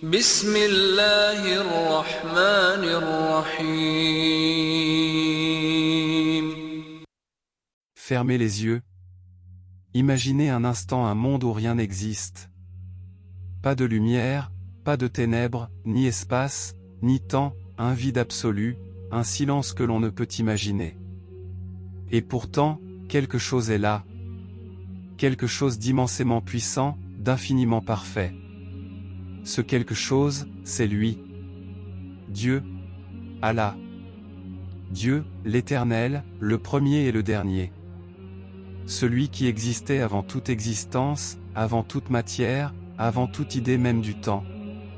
بسم الله الرحمن الرحيم. Fermez les yeux. Imaginez un instant un monde où rien n'existe. Pas de lumière, pas de ténèbres, ni espace, ni temps, un vide absolu, un silence que l'on ne peut imaginer. Et pourtant, quelque chose est là. Quelque chose d'immensément puissant, d'infiniment parfait. Ce quelque chose, c'est lui. Dieu. Allah. Dieu, l'Éternel, le premier et le dernier. Celui qui existait avant toute existence, avant toute matière, avant toute idée même du temps.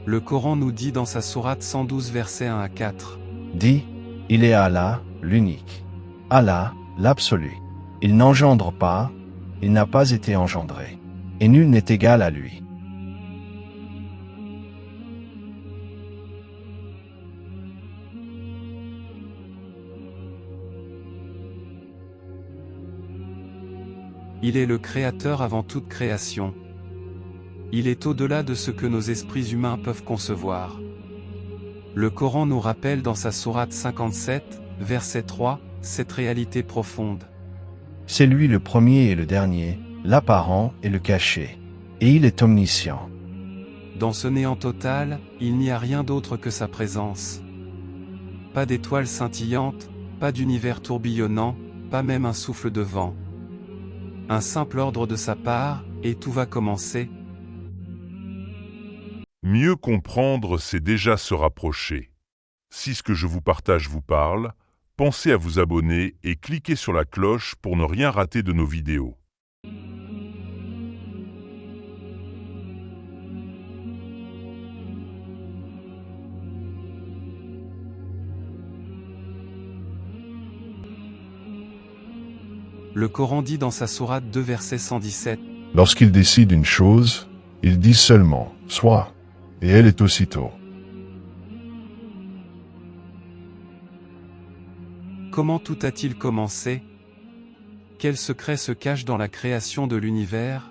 Le Coran nous dit dans sa sourate 112 versets 1 à 4. Dis, il est Allah, l'unique. Allah, l'absolu. Il n'engendre pas, il n'a pas été engendré. Et nul n'est égal à lui. Il est le Créateur avant toute création. Il est au-delà de ce que nos esprits humains peuvent concevoir. Le Coran nous rappelle dans sa sourate 57, verset 3, cette réalité profonde. C'est lui le premier et le dernier, l'apparent et le caché. Et il est omniscient. Dans ce néant total, il n'y a rien d'autre que sa présence. Pas d'étoiles scintillantes, pas d'univers tourbillonnant, pas même un souffle de vent. Un simple ordre de sa part, et tout va commencer. Mieux comprendre, c'est déjà se rapprocher. Si ce que je vous partage vous parle, pensez à vous abonner et cliquez sur la cloche pour ne rien rater de nos vidéos. Le Coran dit dans sa sourate 2 verset 117. Lorsqu'il décide une chose, il dit seulement « Sois », et elle est aussitôt. Comment tout a-t-il commencé? Quel secret se cache dans la création de l'univers?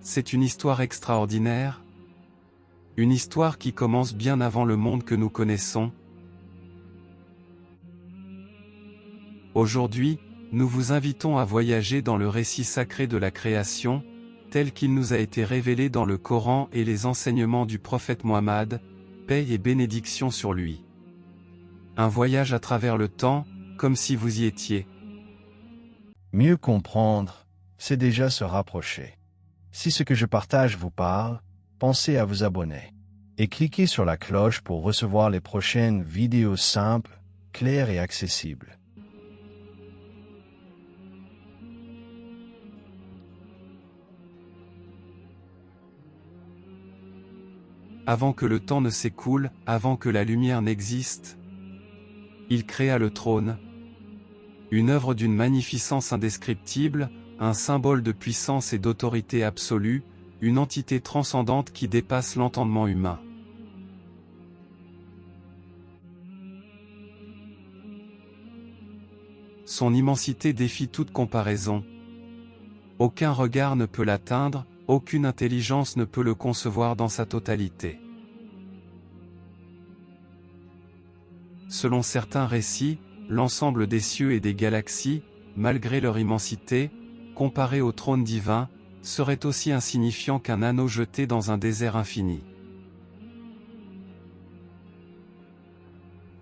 C'est une histoire extraordinaire. Une histoire qui commence bien avant le monde que nous connaissons. Aujourd'hui, nous vous invitons à voyager dans le récit sacré de la création, tel qu'il nous a été révélé dans le Coran et les enseignements du prophète Mohammed, paix et bénédiction sur lui. Un voyage à travers le temps, comme si vous y étiez. Mieux comprendre, c'est déjà se rapprocher. Si ce que je partage vous parle, pensez à vous abonner. Et cliquez sur la cloche pour recevoir les prochaines vidéos simples, claires et accessibles. Avant que le temps ne s'écoule, avant que la lumière n'existe, il créa le trône. Une œuvre d'une magnificence indescriptible, un symbole de puissance et d'autorité absolue, une entité transcendante qui dépasse l'entendement humain. Son immensité défie toute comparaison. Aucun regard ne peut l'atteindre, aucune intelligence ne peut le concevoir dans sa totalité. Selon certains récits, l'ensemble des cieux et des galaxies, malgré leur immensité, comparé au trône divin, serait aussi insignifiant qu'un anneau jeté dans un désert infini.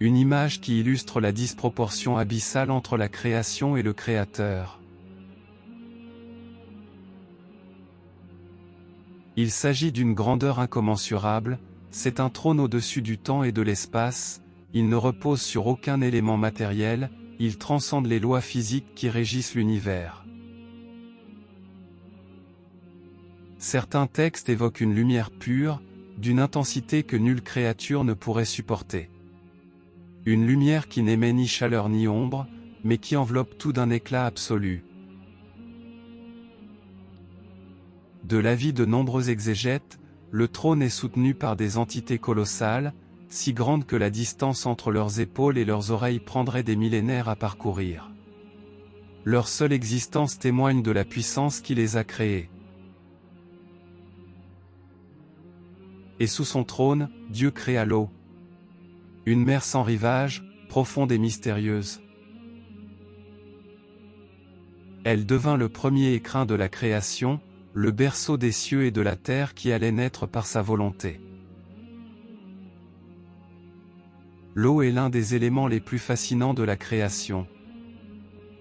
Une image qui illustre la disproportion abyssale entre la création et le Créateur. Il s'agit d'une grandeur incommensurable, c'est un trône au-dessus du temps et de l'espace, il ne repose sur aucun élément matériel, il transcende les lois physiques qui régissent l'univers. Certains textes évoquent une lumière pure, d'une intensité que nulle créature ne pourrait supporter. Une lumière qui n'émet ni chaleur ni ombre, mais qui enveloppe tout d'un éclat absolu. De l'avis de nombreux exégètes, le trône est soutenu par des entités colossales, si grandes que la distance entre leurs épaules et leurs oreilles prendrait des millénaires à parcourir. Leur seule existence témoigne de la puissance qui les a créés. Et sous son trône, Dieu créa l'eau. Une mer sans rivage, profonde et mystérieuse. Elle devint le premier écrin de la création, le berceau des cieux et de la terre qui allait naître par sa volonté. L'eau est l'un des éléments les plus fascinants de la création.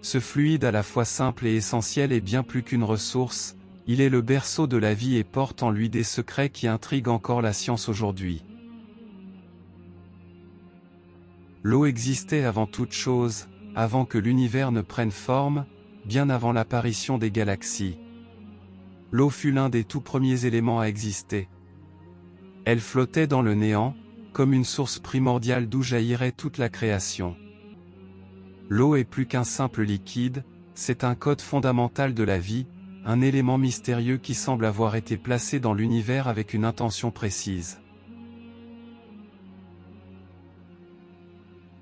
Ce fluide à la fois simple et essentiel est bien plus qu'une ressource, il est le berceau de la vie et porte en lui des secrets qui intriguent encore la science aujourd'hui. L'eau existait avant toute chose, avant que l'univers ne prenne forme, bien avant l'apparition des galaxies. L'eau fut l'un des tout premiers éléments à exister. Elle flottait dans le néant, comme une source primordiale d'où jaillirait toute la création. L'eau est plus qu'un simple liquide, c'est un code fondamental de la vie, un élément mystérieux qui semble avoir été placé dans l'univers avec une intention précise.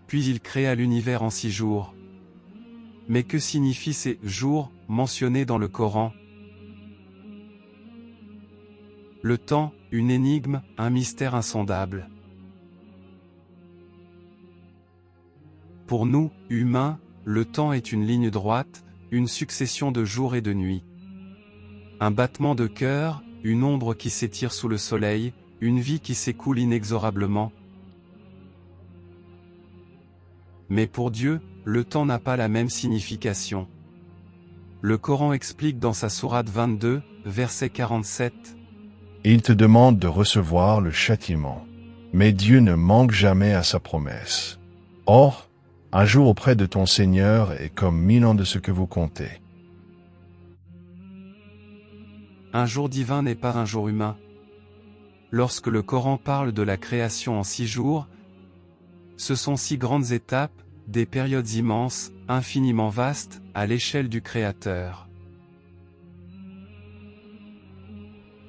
Puis il créa l'univers en 6 jours. Mais que signifient ces « jours » mentionnés dans le Coran? Le temps, une énigme, un mystère insondable. Pour nous, humains, le temps est une ligne droite, une succession de jours et de nuits. Un battement de cœur, une ombre qui s'étire sous le soleil, une vie qui s'écoule inexorablement. Mais pour Dieu, le temps n'a pas la même signification. Le Coran explique dans sa sourate 22, verset 47. Il te demande de recevoir le châtiment. Mais Dieu ne manque jamais à sa promesse. Or, un jour auprès de ton Seigneur est comme 1000 ans de ce que vous comptez. Un jour divin n'est pas un jour humain. Lorsque le Coran parle de la création en 6 jours, ce sont 6 grandes étapes, des périodes immenses, infiniment vastes, à l'échelle du Créateur.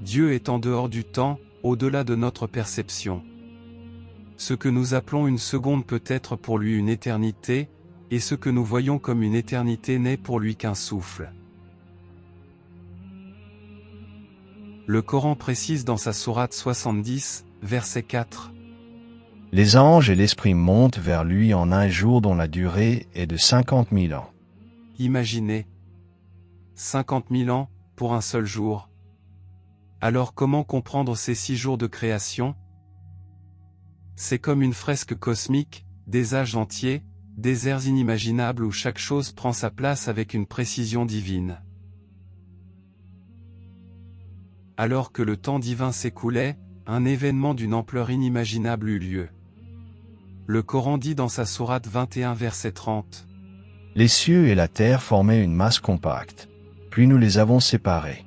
Dieu est en dehors du temps, au-delà de notre perception. Ce que nous appelons une seconde peut être pour lui une éternité, et ce que nous voyons comme une éternité n'est pour lui qu'un souffle. Le Coran précise dans sa sourate 70, verset 4. Les anges et l'esprit montent vers lui en un jour dont la durée est de 50 000 ans. Imaginez 50 000 ans, pour un seul jour. Alors comment comprendre ces 6 jours de création? C'est comme une fresque cosmique, des âges entiers, des ères inimaginables où chaque chose prend sa place avec une précision divine. Alors que le temps divin s'écoulait, un événement d'une ampleur inimaginable eut lieu. Le Coran dit dans sa sourate 21 verset 30. Les cieux et la terre formaient une masse compacte. Puis nous les avons séparés.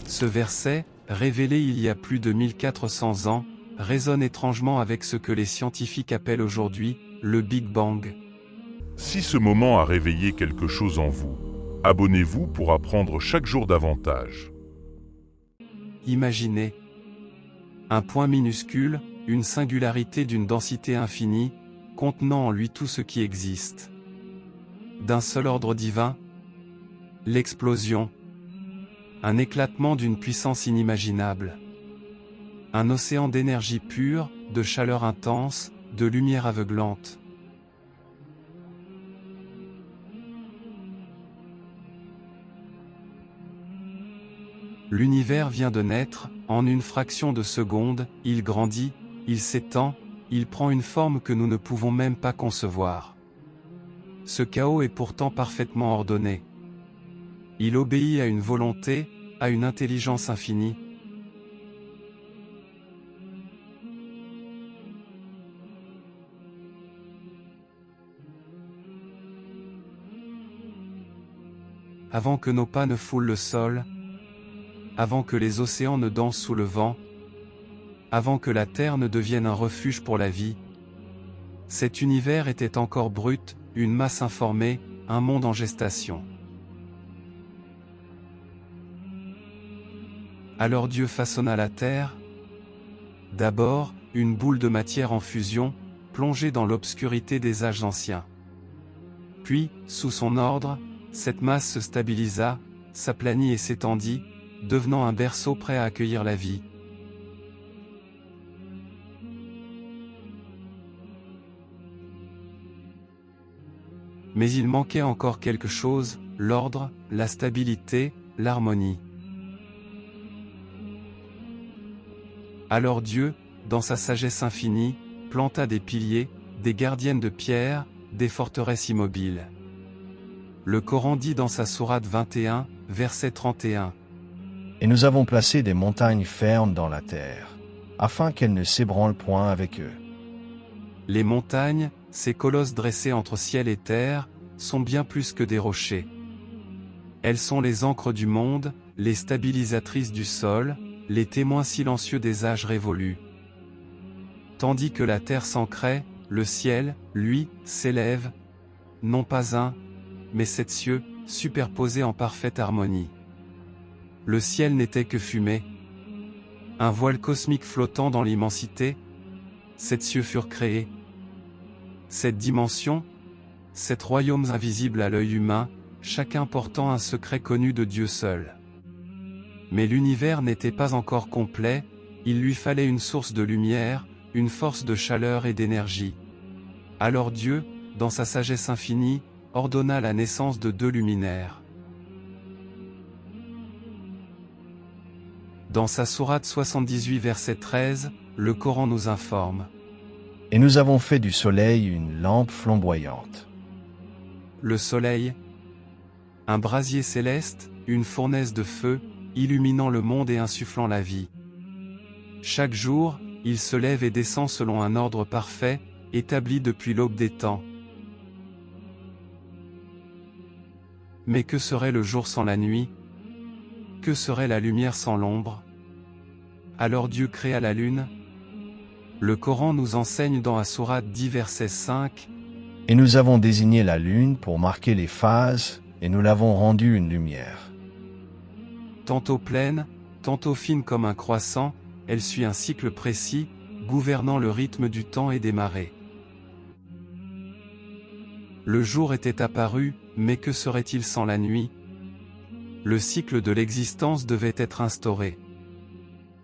Ce verset, révélé il y a plus de 1400 ans, résonne étrangement avec ce que les scientifiques appellent aujourd'hui le Big Bang. Si ce moment a réveillé quelque chose en vous, abonnez-vous pour apprendre chaque jour davantage. Imaginez un point minuscule, une singularité d'une densité infinie, contenant en lui tout ce qui existe. D'un seul ordre divin, l'explosion. Un éclatement d'une puissance inimaginable. Un océan d'énergie pure, de chaleur intense, de lumière aveuglante. L'univers vient de naître, en une fraction de seconde, il grandit, il s'étend, il prend une forme que nous ne pouvons même pas concevoir. Ce chaos est pourtant parfaitement ordonné. Il obéit à une volonté, à une intelligence infinie. Avant que nos pas ne foulent le sol, avant que les océans ne dansent sous le vent, avant que la terre ne devienne un refuge pour la vie, cet univers était encore brut, une masse informée, un monde en gestation. Alors Dieu façonna la terre. D'abord, une boule de matière en fusion, plongée dans l'obscurité des âges anciens. Puis, sous son ordre, cette masse se stabilisa, s'aplanit et s'étendit, devenant un berceau prêt à accueillir la vie. Mais il manquait encore quelque chose, l'ordre, la stabilité, l'harmonie. Alors Dieu, dans sa sagesse infinie, planta des piliers, des gardiennes de pierre, des forteresses immobiles. Le Coran dit dans sa sourate 21, verset 31. Et nous avons placé des montagnes fermes dans la terre, afin qu'elles ne s'ébranlent point avec eux. Les montagnes, ces colosses dressés entre ciel et terre, sont bien plus que des rochers. Elles sont les ancres du monde, les stabilisatrices du sol, les témoins silencieux des âges révolus. Tandis que la terre s'ancrait, le ciel, lui, s'élève, non pas un, mais 7 cieux, superposés en parfaite harmonie. Le ciel n'était que fumée. Un voile cosmique flottant dans l'immensité. 7 cieux furent créés. 7 dimensions, 7 royaumes invisibles à l'œil humain, chacun portant un secret connu de Dieu seul. Mais l'univers n'était pas encore complet, il lui fallait une source de lumière, une force de chaleur et d'énergie. Alors Dieu, dans sa sagesse infinie, ordonna la naissance de 2 luminaires. Dans sa sourate 78 verset 13, le Coran nous informe. Et nous avons fait du soleil une lampe flamboyante. Le soleil, un brasier céleste, une fournaise de feu, illuminant le monde et insufflant la vie. Chaque jour, il se lève et descend selon un ordre parfait, établi depuis l'aube des temps. Mais que serait le jour sans la nuit? Que serait la lumière sans l'ombre? Alors Dieu créa la lune. Le Coran nous enseigne dans la sourate 10 verset 5. Et nous avons désigné la lune pour marquer les phases, et nous l'avons rendue une lumière. Tantôt pleine, tantôt fine comme un croissant, elle suit un cycle précis, gouvernant le rythme du temps et des marées. Le jour était apparu, mais que serait-il sans la nuit? Le cycle de l'existence devait être instauré.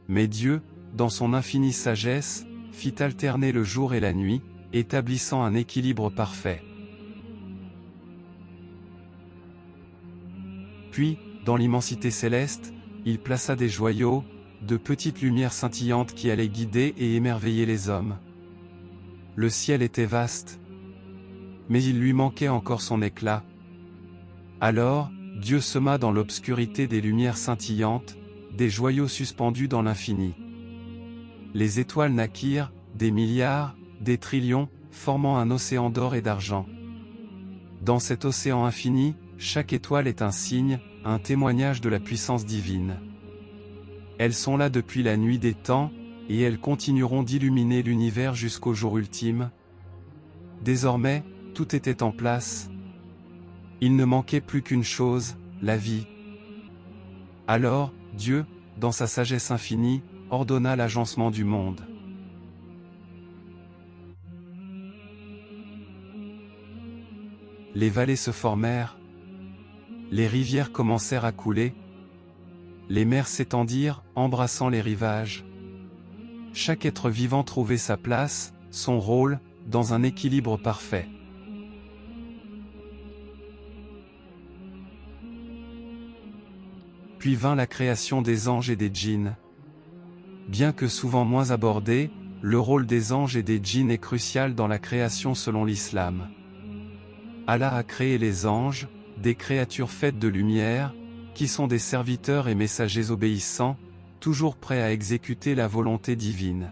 Mais Dieu, dans son infinie sagesse, fit alterner le jour et la nuit, établissant un équilibre parfait. Puis, dans l'immensité céleste, il plaça des joyaux, de petites lumières scintillantes qui allaient guider et émerveiller les hommes. Le ciel était vaste, mais il lui manquait encore son éclat. Alors, Dieu sema dans l'obscurité des lumières scintillantes, des joyaux suspendus dans l'infini. Les étoiles naquirent, des milliards, des trillions, formant un océan d'or et d'argent. Dans cet océan infini, chaque étoile est un signe, un témoignage de la puissance divine. Elles sont là depuis la nuit des temps, et elles continueront d'illuminer l'univers jusqu'au jour ultime. Désormais, tout était en place. Il ne manquait plus qu'une chose, la vie. Alors, Dieu, dans sa sagesse infinie, ordonna l'agencement du monde. Les vallées se formèrent, les rivières commencèrent à couler, les mers s'étendirent, embrassant les rivages. Chaque être vivant trouvait sa place, son rôle, dans un équilibre parfait. Puis vint la création des anges et des djinns. Bien que souvent moins abordé, le rôle des anges et des djinns est crucial dans la création selon l'islam. Allah a créé les anges, des créatures faites de lumière, qui sont des serviteurs et messagers obéissants, toujours prêts à exécuter la volonté divine.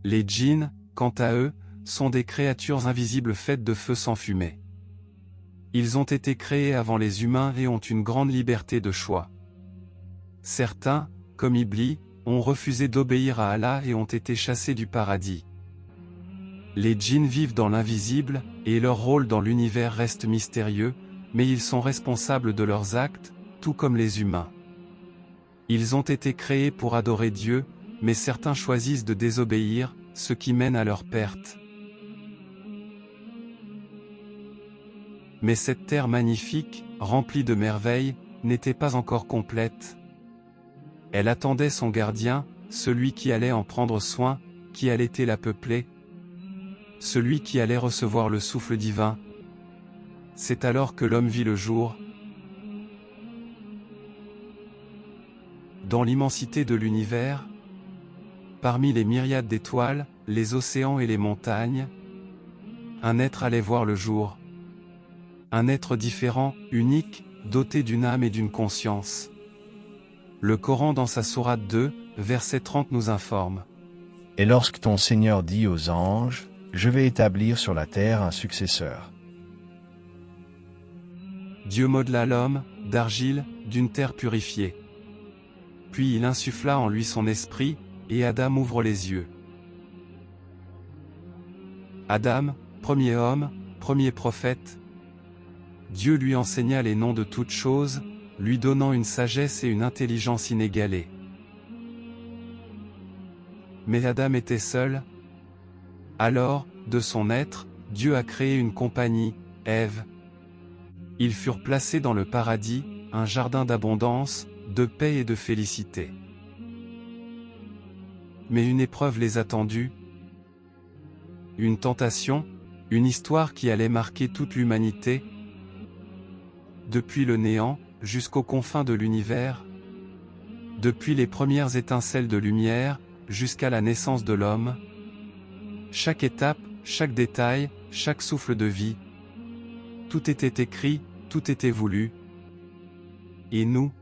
Les djinns, quant à eux, sont des créatures invisibles faites de feu sans fumée. Ils ont été créés avant les humains et ont une grande liberté de choix. Certains, comme Iblis, ont refusé d'obéir à Allah et ont été chassés du paradis. Les djinns vivent dans l'invisible, et leur rôle dans l'univers reste mystérieux, mais ils sont responsables de leurs actes, tout comme les humains. Ils ont été créés pour adorer Dieu, mais certains choisissent de désobéir, ce qui mène à leur perte. Mais cette terre magnifique, remplie de merveilles, n'était pas encore complète. Elle attendait son gardien, celui qui allait en prendre soin, qui allait la peupler, celui qui allait recevoir le souffle divin. C'est alors que l'homme vit le jour. Dans l'immensité de l'univers, parmi les myriades d'étoiles, les océans et les montagnes, un être allait voir le jour. Un être différent, unique, doté d'une âme et d'une conscience. Le Coran dans sa sourate 2, verset 30 nous informe. Et lorsque ton Seigneur dit aux anges, je vais établir sur la terre un successeur. Dieu modela l'homme, d'argile, d'une terre purifiée. Puis il insuffla en lui son esprit, et Adam ouvre les yeux. Adam, premier homme, premier prophète. Dieu lui enseigna les noms de toutes choses, lui donnant une sagesse et une intelligence inégalées. Mais Adam était seul. Alors, de son être, Dieu a créé une compagnie, Ève. Ils furent placés dans le paradis, un jardin d'abondance, de paix et de félicité. Mais une épreuve les attendit. Une tentation, une histoire qui allait marquer toute l'humanité. Depuis le néant, jusqu'aux confins de l'univers. Depuis les premières étincelles de lumière, jusqu'à la naissance de l'homme. Chaque étape, chaque détail, chaque souffle de vie. Tout était écrit, tout était voulu. Et nous,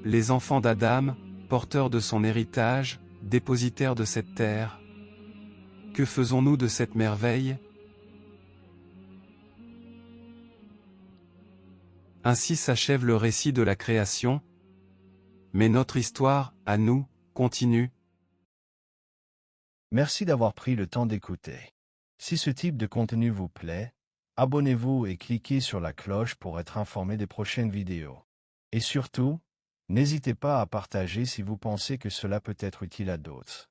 les enfants d'Adam, porteurs de son héritage, dépositaires de cette terre. Que faisons-nous de cette merveille? Ainsi s'achève le récit de la création. Mais notre histoire, à nous, continue. Merci d'avoir pris le temps d'écouter. Si ce type de contenu vous plaît, abonnez-vous et cliquez sur la cloche pour être informé des prochaines vidéos. Et surtout, n'hésitez pas à partager si vous pensez que cela peut être utile à d'autres.